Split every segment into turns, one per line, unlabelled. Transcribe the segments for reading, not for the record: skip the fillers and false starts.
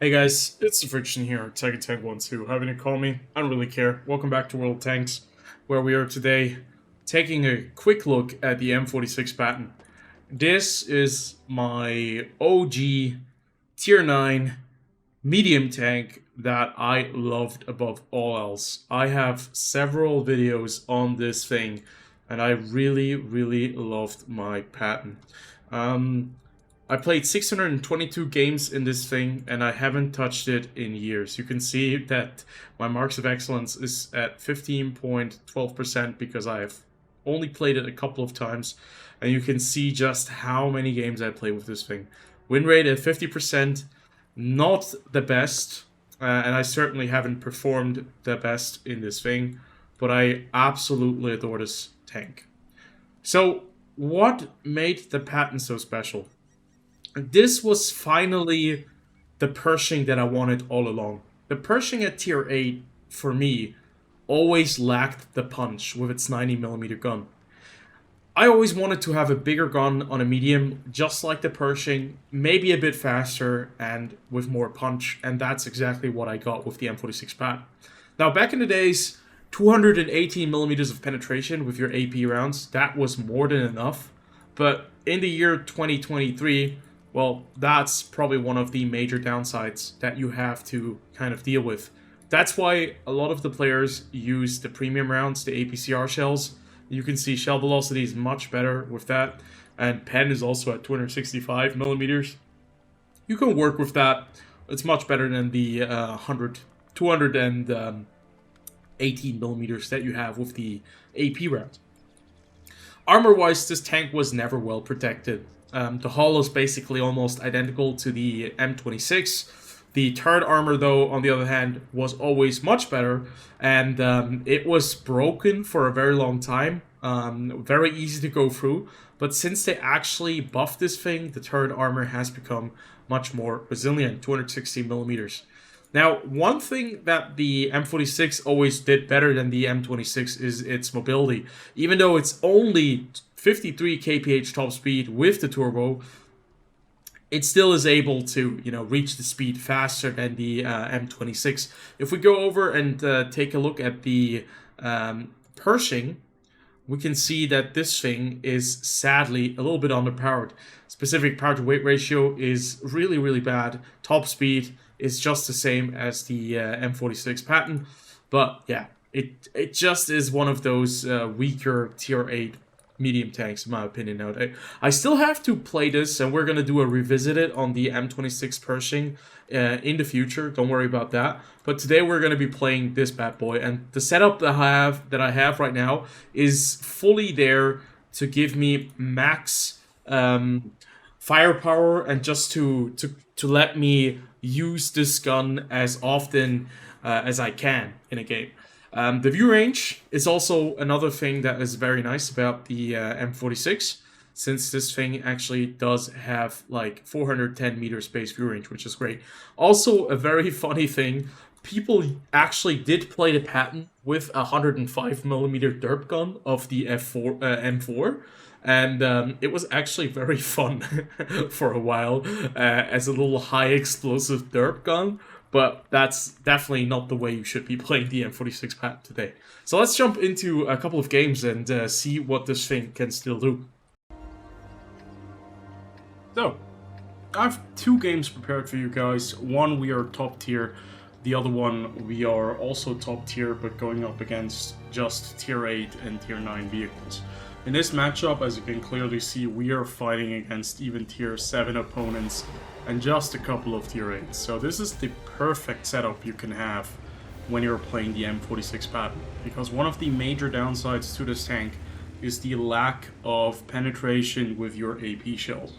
Hey guys, it's the Friction here, Tank12. Having to call me, I don't really care. Welcome back to World of Tanks, where we are today taking a quick look at the M46 Patton. This is my OG Tier 9 medium tank that I loved above all else. I have several videos on this thing, and I really loved my Patton. I played 622 games in this thing, and I haven't touched it in years. You can see that my marks of excellence is at 15.12% because I have only played it a couple of times, and you can see just how many games I play with this thing. Win rate at 50%, not the best, and I certainly haven't performed the best in this thing, but I absolutely adore this tank. So, what made the Patton so special? This was finally the Pershing that I wanted all along. The Pershing at tier 8, for me, always lacked the punch with its 90mm gun. I always wanted to have a bigger gun on a medium, just like the Pershing, maybe a bit faster and with more punch, and that's exactly what I got with the M46 Patton. Now, back in the days, 218mm of penetration with your AP rounds, that was more than enough. But in the year 2023, well, that's probably one of the major downsides that you have to kind of deal with. That's why a lot of the players use the premium rounds, the APCR shells. You can see shell velocity is much better with that, and pen is also at 265mm. You can work with that. It's much better than the 218mm that you have with the AP round. Armor-wise, this tank was never well protected. The hull is basically almost identical to the M26. The turret armor, though, on the other hand, was always much better, and it was broken for a very long time. Very easy to go through, but since they actually buffed this thing, the turret armor has become much more resilient, 260mm. Now, one thing that the M46 always did better than the M26 is its mobility. Even though it's only 53 kph top speed with the turbo, it still is able to, reach the speed faster than the M26. If we go over and take a look at the Pershing, we can see that this thing is sadly a little bit underpowered. Specific power to weight ratio is really bad. Top speed is just the same as the M46 Patton, but yeah, it just is one of those weaker tier 8 medium tanks, in my opinion, nowadays. I still have to play this, and we're gonna do a revisited on the M26 Pershing in the future. Don't worry about that. But today we're gonna be playing this bad boy, and the setup that I have right now is fully there to give me max firepower and just to let me use this gun as often as I can in a game. The view range is also another thing that is very nice about the M46, since this thing actually does have like 410 meter space view range, which is great. Also, a very funny thing, people actually did play the Patton with a 105mm derp gun of the M4, and it was actually very fun for a while as a little high explosive derp gun. But that's definitely not the way you should be playing the M46 Patton today. So let's jump into a couple of games and see what this thing can still do. So, I have two games prepared for you guys. One, we are top tier. The other one, we are also top tier, but going up against just tier 8 and tier 9 vehicles. In this matchup, as you can clearly see, we are fighting against even tier 7 opponents and just a couple of tier 8s. So this is the perfect setup you can have when you're playing the M46 Patton, because one of the major downsides to this tank is the lack of penetration with your AP shells.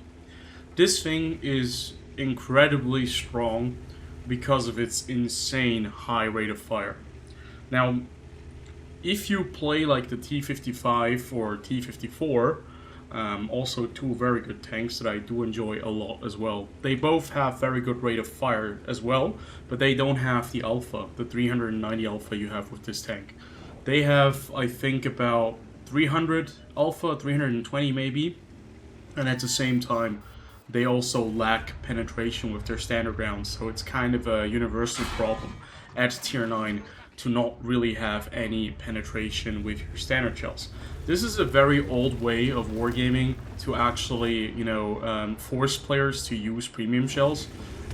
This thing is incredibly strong because of its insane high rate of fire. Now, if you play like the T55 or T54, also two very good tanks that I do enjoy a lot as well. They both have very good rate of fire as well, but they don't have the alpha, the 390 alpha you have with this tank. They have, I think, about 300 alpha, 320 maybe, and at the same time, they also lack penetration with their standard rounds, so it's kind of a universal problem at tier 9 to not really have any penetration with your standard shells. This is a very old way of wargaming to actually, force players to use premium shells,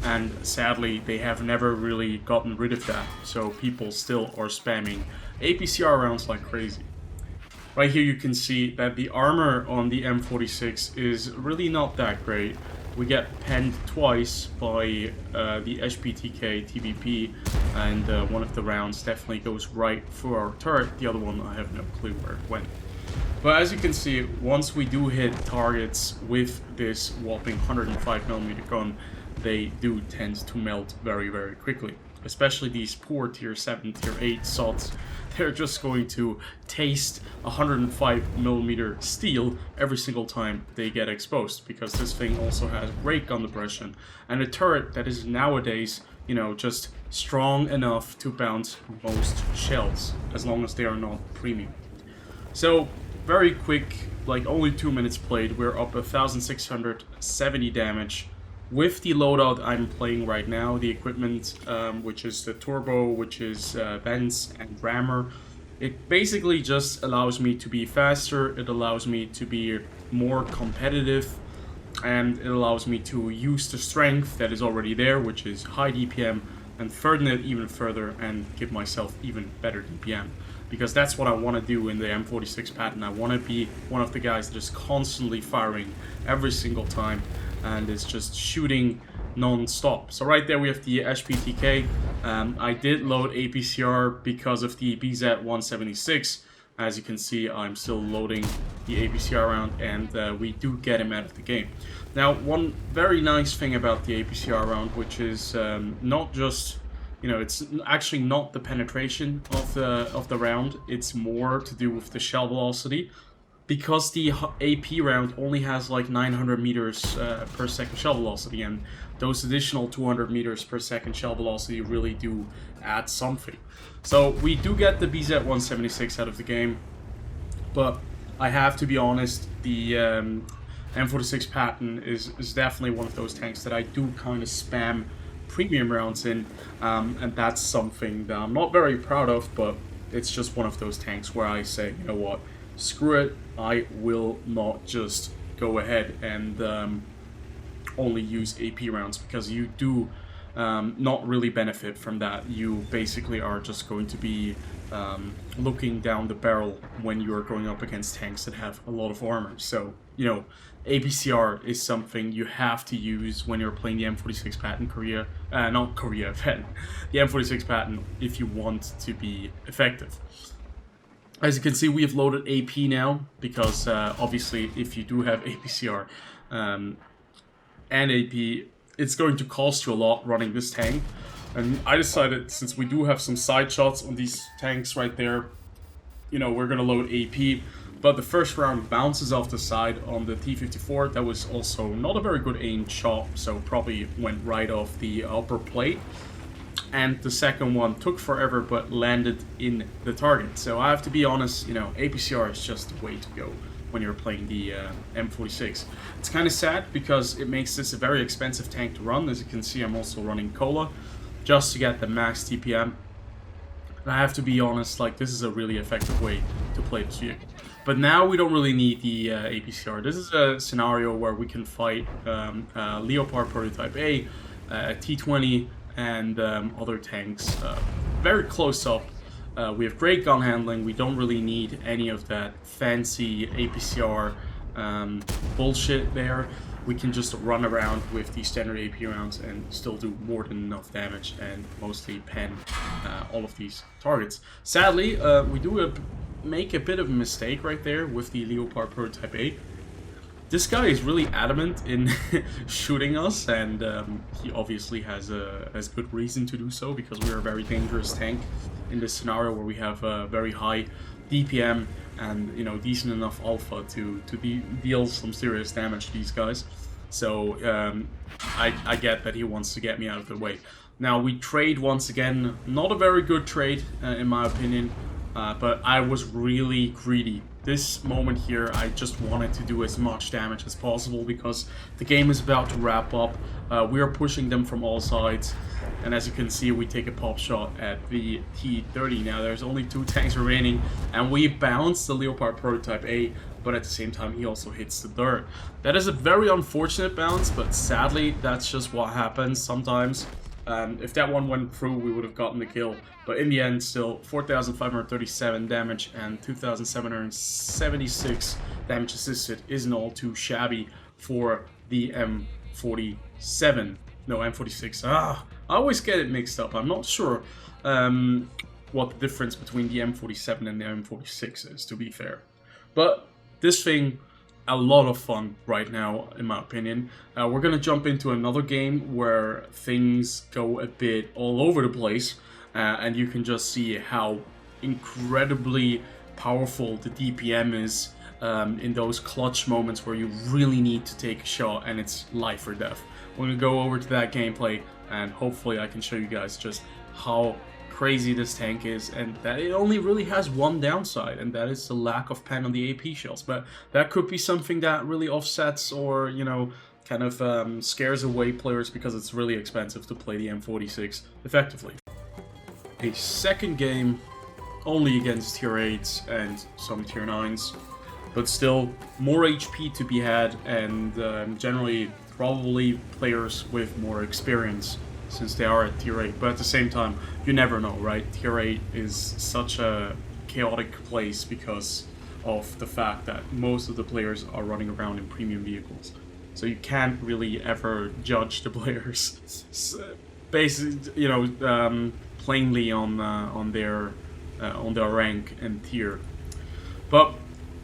and sadly they have never really gotten rid of that, so people still are spamming APCR rounds like crazy. Right here you can see that the armor on the M46 is really not that great. We get penned twice by the HPTK TVP, and one of the rounds definitely goes right through our turret, the other one I have no clue where it went. But as you can see, once we do hit targets with this whopping 105mm gun, they do tend to melt very, very quickly. Especially these poor tier 7, tier 8 sots. They're just going to taste 105mm steel every single time they get exposed, because this thing also has great gun depression and a turret that is nowadays, just strong enough to bounce most shells, as long as they are not premium. So, very quick, like only 2 minutes played, we're up 1,670 damage. With the loadout I'm playing right now, the equipment, which is the turbo, which is vents and rammer, it basically just allows me to be faster, it allows me to be more competitive, and it allows me to use the strength that is already there, which is high DPM, and further it even further and give myself even better DPM. Because that's what I want to do in the M46 Patton. I want to be one of the guys that is constantly firing every single time and is just shooting non-stop. So right there we have the HPTK. I did load APCR because of the BZ-176. As you can see, I'm still loading the APCR round, and we do get him out of the game. Now, one very nice thing about the APCR round, which is not just, it's actually not the penetration of the round, it's more to do with the shell velocity. Because the AP round only has like 900 meters per second shell velocity, and those additional 200 meters per second shell velocity really do add something. So we do get the BZ-176 out of the game, but I have to be honest, the M46 Patton is definitely one of those tanks that I do kind of spam premium rounds in, and that's something that I'm not very proud of, but it's just one of those tanks where I say, you know what, screw it, I will not just go ahead and only use AP rounds, because you do not really benefit from that. You basically are just going to be looking down the barrel when you're going up against tanks that have a lot of armor. So, APCR is something you have to use when you're playing the M46 Patton the M46 Patton, if you want to be effective. As you can see, we have loaded AP now, because obviously if you do have APCR and AP, it's going to cost you a lot running this tank. And I decided, since we do have some side shots on these tanks right there, we're going to load AP. But the first round bounces off the side on the T-54. That was also not a very good aimed shot, so probably went right off the upper plate. And the second one took forever, but landed in the target. So I have to be honest, APCR is just the way to go when you're playing the M46. It's kind of sad, because it makes this a very expensive tank to run. As you can see, I'm also running Cola, just to get the max TPM. And I have to be honest, this is a really effective way to play this vehicle. But now we don't really need the APCR. This is a scenario where we can fight Leopard Prototype A, T-20, and other tanks very close up. We have great gun handling. We don't really need any of that fancy APCR bullshit there. We can just run around with the standard AP rounds and still do more than enough damage and mostly pen all of these targets. Sadly, we do make a bit of a mistake right there with the Leopard Prototype A. This guy is really adamant in shooting us, and he obviously has good reason to do so, because we're a very dangerous tank in this scenario where we have a very high DPM and decent enough alpha to deal some serious damage to these guys. So I get that he wants to get me out of the way. Now we trade once again, not a very good trade in my opinion. but I was really greedy. This moment here, I just wanted to do as much damage as possible because the game is about to wrap up. We are pushing them from all sides, and as you can see, we take a pop shot at the T-30. Now there's only 2 tanks remaining, and we bounce the Leopard Prototype A, but at the same time he also hits the dirt. That is a very unfortunate bounce, but sadly that's just what happens sometimes. If that one went through, we would have gotten the kill. But in the end, still 4,537 damage and 2,776 damage assisted isn't all too shabby for the M47. No, M46. I always get it mixed up. I'm not sure what the difference between the M47 and the M46 is, to be fair. But this thing, a lot of fun right now, in my opinion. We're gonna jump into another game where things go a bit all over the place, and you can just see how incredibly powerful the DPM is in those clutch moments where you really need to take a shot and it's life or death. We're gonna go over to that gameplay, and hopefully I can show you guys just how crazy this tank is, and that it only really has one downside, and that is the lack of pen on the AP shells. But that could be something that really offsets or, you know, kind of scares away players because it's really expensive to play the M46 effectively. A second game only against tier 8s and some tier 9s, but still more HP to be had, and generally probably players with more experience, since they are at tier 8, but at the same time, you never know, right? Tier 8 is such a chaotic place because of the fact that most of the players are running around in premium vehicles. So you can't really ever judge the players, basically, you know, plainly on their rank and tier. But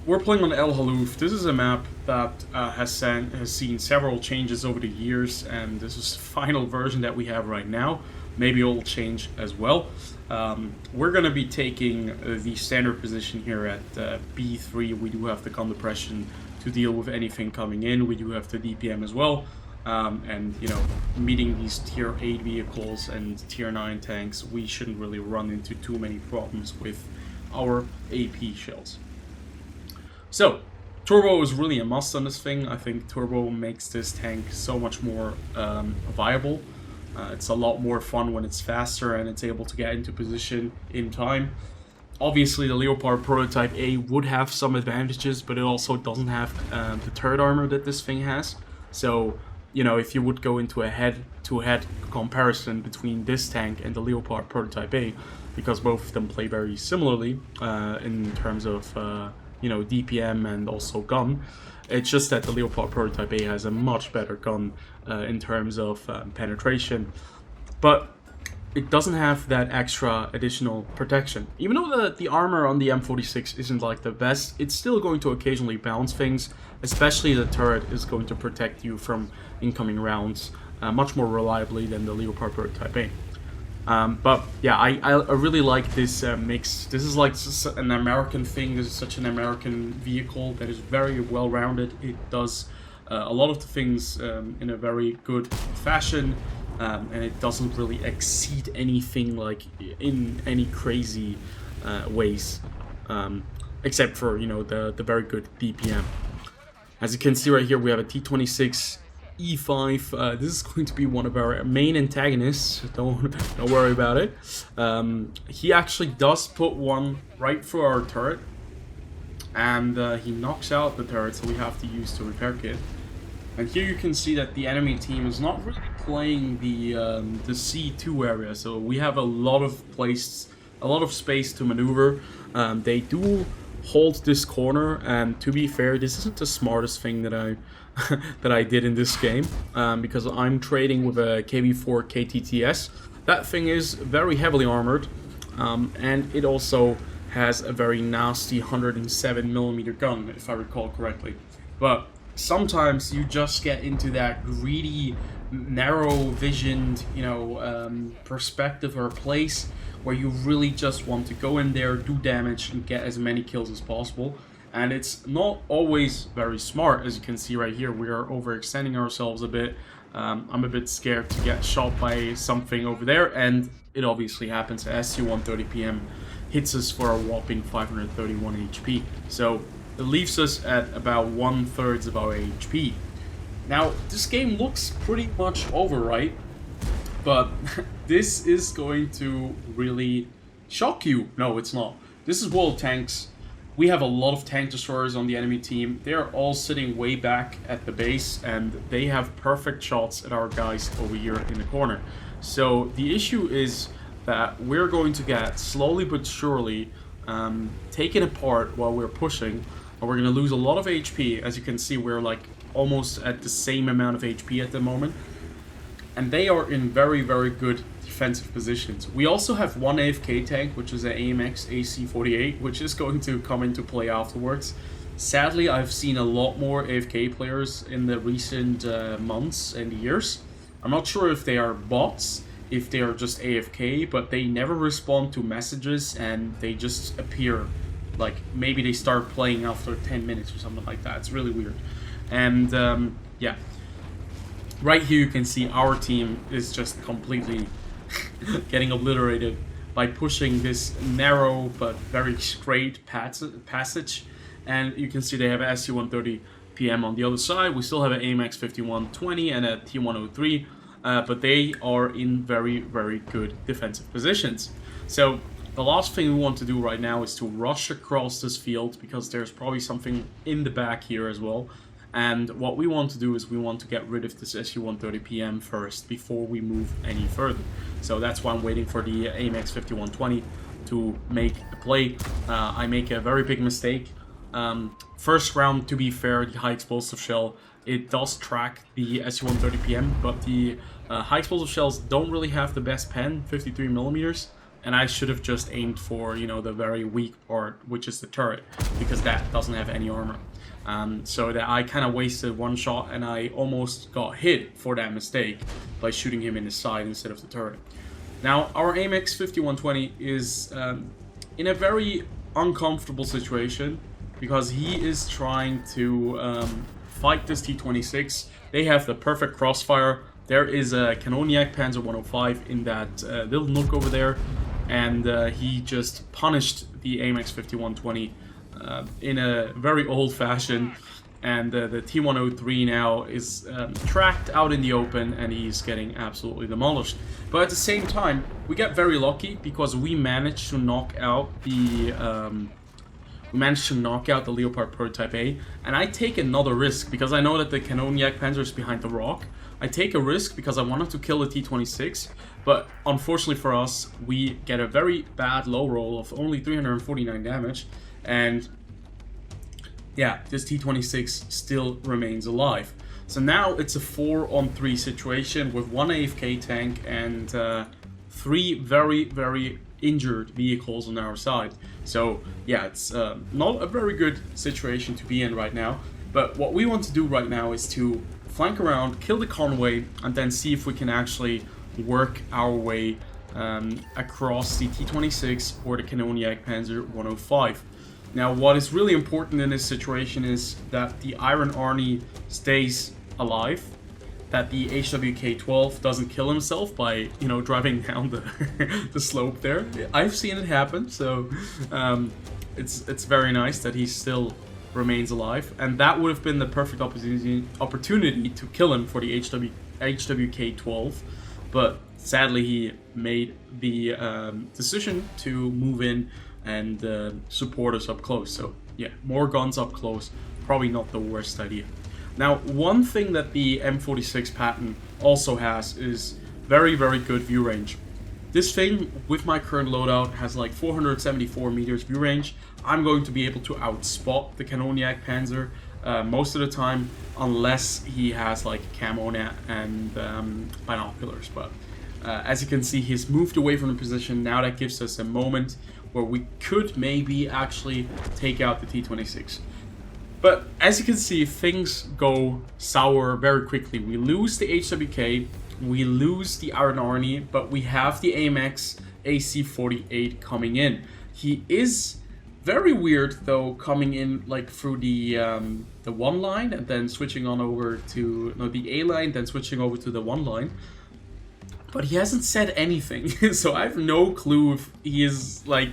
we're playing on El Halouf. This is a map that has seen several changes over the years, and this is the final version that we have right now. Maybe it will change as well. We're going to be taking the standard position here at B3. We do have the gun depression to deal with anything coming in. We do have the DPM as well. And, you know, meeting these tier 8 vehicles and tier 9 tanks, we shouldn't really run into too many problems with our AP shells. So, turbo is really a must on this thing. I think turbo makes this tank so much more viable. It's a lot more fun when it's faster and it's able to get into position in time. Obviously, the Leopard Prototype A would have some advantages, but it also doesn't have the turret armor that this thing has. So, you know, if you would go into a head-to-head comparison between this tank and the Leopard Prototype A, because both of them play very similarly in terms of you know, DPM and also gun. It's just that the Leopard Prototype A has a much better gun in terms of penetration, but it doesn't have that extra additional protection. Even though the armor on the M46 isn't like the best, it's still going to occasionally bounce things, especially the turret is going to protect you from incoming rounds much more reliably than the Leopard Prototype A. But yeah, I really like this mix. This is like an American thing. This is such an American vehicle that is very well rounded. It does a lot of the things in a very good fashion, and it doesn't really exceed anything like in any crazy ways, except for, you know, the very good DPM. As you can see right here, we have a T26 E5. This is going to be one of our main antagonists. Don't worry about it. He actually does put one right through our turret, and he knocks out the turret, so we have to use the repair kit. And here you can see that the enemy team is not really playing the C2 area, so we have a lot of space to maneuver. They do hold this corner, and to be fair, this isn't the smartest thing that I did in this game, because I'm trading with a KV4 KTTS. That thing is very heavily armored, and it also has a very nasty 107mm gun, if I recall correctly. But sometimes you just get into that greedy, narrow-visioned, you know, perspective or place where you really just want to go in there, do damage, and get as many kills as possible. And it's not always very smart. As you can see right here, we are overextending ourselves a bit. I'm a bit scared to get shot by something over there, and it obviously happens. SU-130PM hits us for a whopping 531 HP. So it leaves us at about 1/3 of our HP. Now, this game looks pretty much over, right? But this is going to really shock you. No, it's not. This is World of Tanks. We have a lot of tank destroyers on the enemy team. They're all sitting way back at the base, and they have perfect shots at our guys over here in the corner. So the issue is that we're going to get slowly but surely taken apart while we're pushing, and we're going to lose a lot of HP. As you can see, we're like almost at the same amount of HP at the moment, and they are in very, very good defensive positions. We also have one AFK tank, which is an AMX AC-48, which is going to come into play afterwards. Sadly, I've seen a lot more AFK players in the recent months and years. I'm not sure if they are bots, if they are just AFK, but they never respond to messages and they just appear. Like, maybe they start playing after 10 minutes or something like that. It's really weird. And, yeah. Right here you can see our team is just completely getting obliterated by pushing this narrow but very straight passage. And you can see they have a SC-130 PM on the other side. We still have an AMX 5120 and a T-103, but they are in very, very good defensive positions. So the last thing we want to do right now is to rush across this field, because there's probably something in the back here as well. And what we want to do is we want to get rid of this SU-130 PM first before we move any further. So that's why I'm waiting for the AMX 5120 to make a play. I make a very big mistake. First round, to be fair, the high explosive shell, it does track the SU-130 PM, but the high explosive shells don't really have the best pen, 53 millimeters. And I should have just aimed for, you know, the very weak part, which is the turret, because that doesn't have any armor. So that I kind of wasted one shot, and I almost got hit for that mistake by shooting him in the side instead of the turret. Now, our AMX 5120 is in a very uncomfortable situation, because he is trying to fight this T-26. They have the perfect crossfire. There is a Kanoniak Panzer 105 in that little nook over there, and he just punished the AMX 5120 in a very old fashion, and the T-103 now is tracked out in the open, and he's getting absolutely demolished. But at the same time, we got very lucky, because we managed to knock out the Leopard Prototype A, and I take another risk because I know that the Kanoniak Panzer is behind the rock. I take a risk because I wanted to kill the T-26, but unfortunately for us, we get a very bad low roll of only 349 damage, and yeah, this T-26 still remains alive. So now it's a 4-on-3 situation with one AFK tank and 3 very, very injured vehicles on our side. So yeah, it's not a very good situation to be in right now, but what we want to do right now is to flank around, kill the convoy, and then see if we can actually work our way across the T-26 or the Kanoniak Panzer 105. Now, what is really important in this situation is that the Iron Arnie stays alive, that the HWK-12 doesn't kill himself by, you know, driving down the slope there. I've seen it happen, so it's very nice that he still remains alive, and that would have been the perfect opportunity to kill him for the HWK-12, but sadly he made the decision to move in and support us up close. So yeah, more guns up close, probably not the worst idea. Now, one thing that the M46 Patton also has is very, very good view range. This thing, with my current loadout, has like 474 meters view range. I'm going to be able to outspot the Kanoniak Panzer most of the time, unless he has like camo net and binoculars. But as you can see, he's moved away from the position. Now that gives us a moment where we could maybe actually take out the T-26. But as you can see, things go sour very quickly. We lose the HWK, we lose the Iron Arnie, but we have the AMX AC-48 coming in. He is very weird though, coming in like through the one line and then switching on over to the A line, then switching over to the one line. But he hasn't said anything, so I have no clue if he is like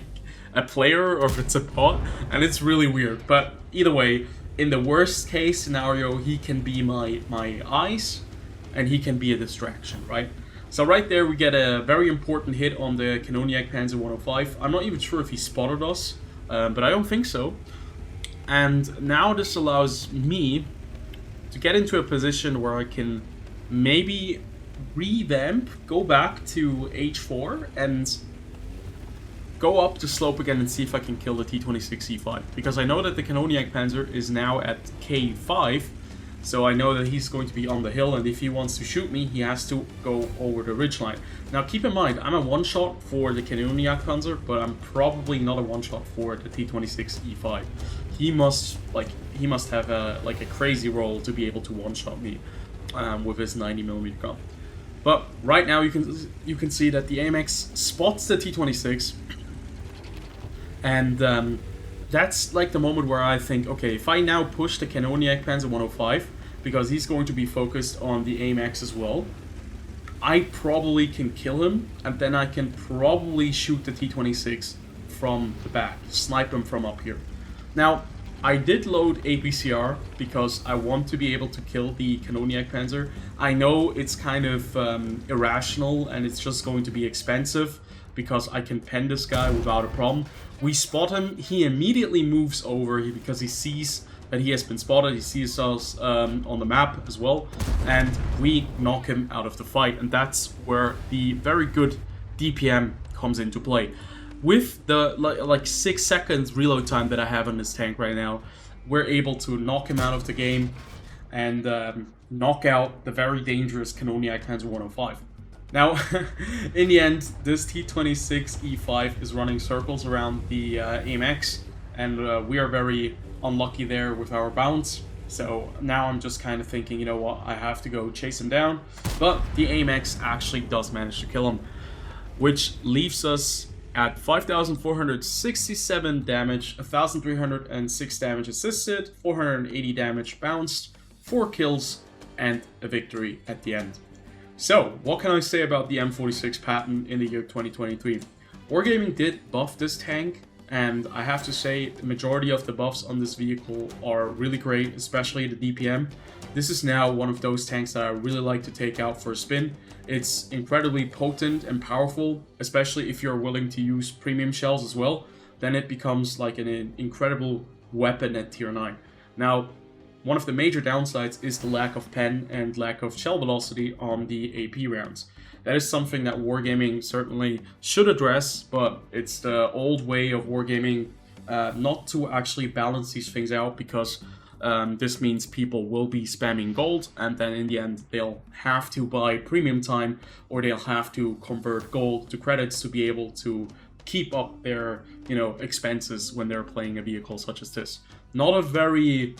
a player or if it's a bot, and it's really weird. But either way, in the worst case scenario, he can be my eyes, and he can be a distraction, right? So right there, we get a very important hit on the Kanoniak Panzer 105. I'm not even sure if he spotted us, but I don't think so. And now this allows me to get into a position where I can maybe revamp, go back to H4, and go up the slope again and see if I can kill the T-26 E5. Because I know that the Kanoniak Panzer is now at K5, so I know that he's going to be on the hill, and if he wants to shoot me, he has to go over the ridgeline. Now keep in mind, I'm a one-shot for the Kanoniak Panzer, but I'm probably not a one-shot for the T-26 E5. He must have a crazy roll to be able to one-shot me with his 90mm gun. But right now you can see that the AMX spots the T-26, and that's like the moment where I think, okay, if I now push the Kanoniak Panzer 105, because he's going to be focused on the AMX as well, I probably can kill him, and then I can probably shoot the T-26 from the back, snipe him from up here. Now, I did load APCR because I want to be able to kill the Kanoniak Panzer. I know it's kind of irrational and it's just going to be expensive because I can pen this guy without a problem. We spot him, he immediately moves over because he sees that he has been spotted, he sees us on the map as well, and we knock him out of the fight, and that's where the very good DPM comes into play. With the like 6 seconds reload time that I have on this tank right now, we're able to knock him out of the game and knock out the very dangerous Kanoniak Panzer 105. Now, in the end, this T-26 E5 is running circles around the AMX, and we are very unlucky there with our bounce. So now I'm just kind of thinking, you know what, I have to go chase him down. But the AMX actually does manage to kill him, which leaves us at 5,467 damage, 1,306 damage assisted, 480 damage bounced, 4 kills, and a victory at the end. So, what can I say about the M46 Patton in the year 2023? Wargaming did buff this tank, and I have to say the majority of the buffs on this vehicle are really great, especially the DPM. This is now one of those tanks that I really like to take out for a spin. It's incredibly potent and powerful, especially if you're willing to use premium shells as well. Then it becomes like an incredible weapon at tier 9. Now, one of the major downsides is the lack of pen and lack of shell velocity on the AP rounds. That is something that Wargaming certainly should address, but it's the old way of Wargaming not to actually balance these things out, because this means people will be spamming gold, and then in the end they'll have to buy premium time, or they'll have to convert gold to credits to be able to keep up their, expenses when they're playing a vehicle such as this. Not a very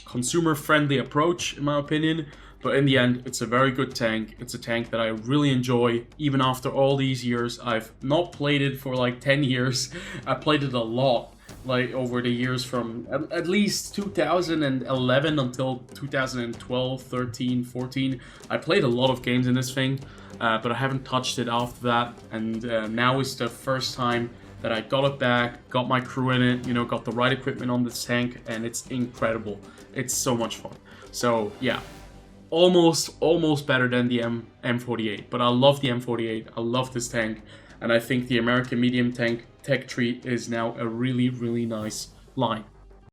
consumer-friendly approach, in my opinion, but in the end, it's a very good tank. It's a tank that I really enjoy, even after all these years. I've not played it for like 10 years. I played it a lot, like over the years from at least 2011 until 2012, 13, 14. I played a lot of games in this thing, but I haven't touched it after that, and now is the first time that I got it back, got my crew in it, got the right equipment on this tank, and it's incredible. It's so much fun. So yeah, almost better than the M48, but I love the M48, I love this tank, and I think the American medium tank tech tree is now a really, really nice line.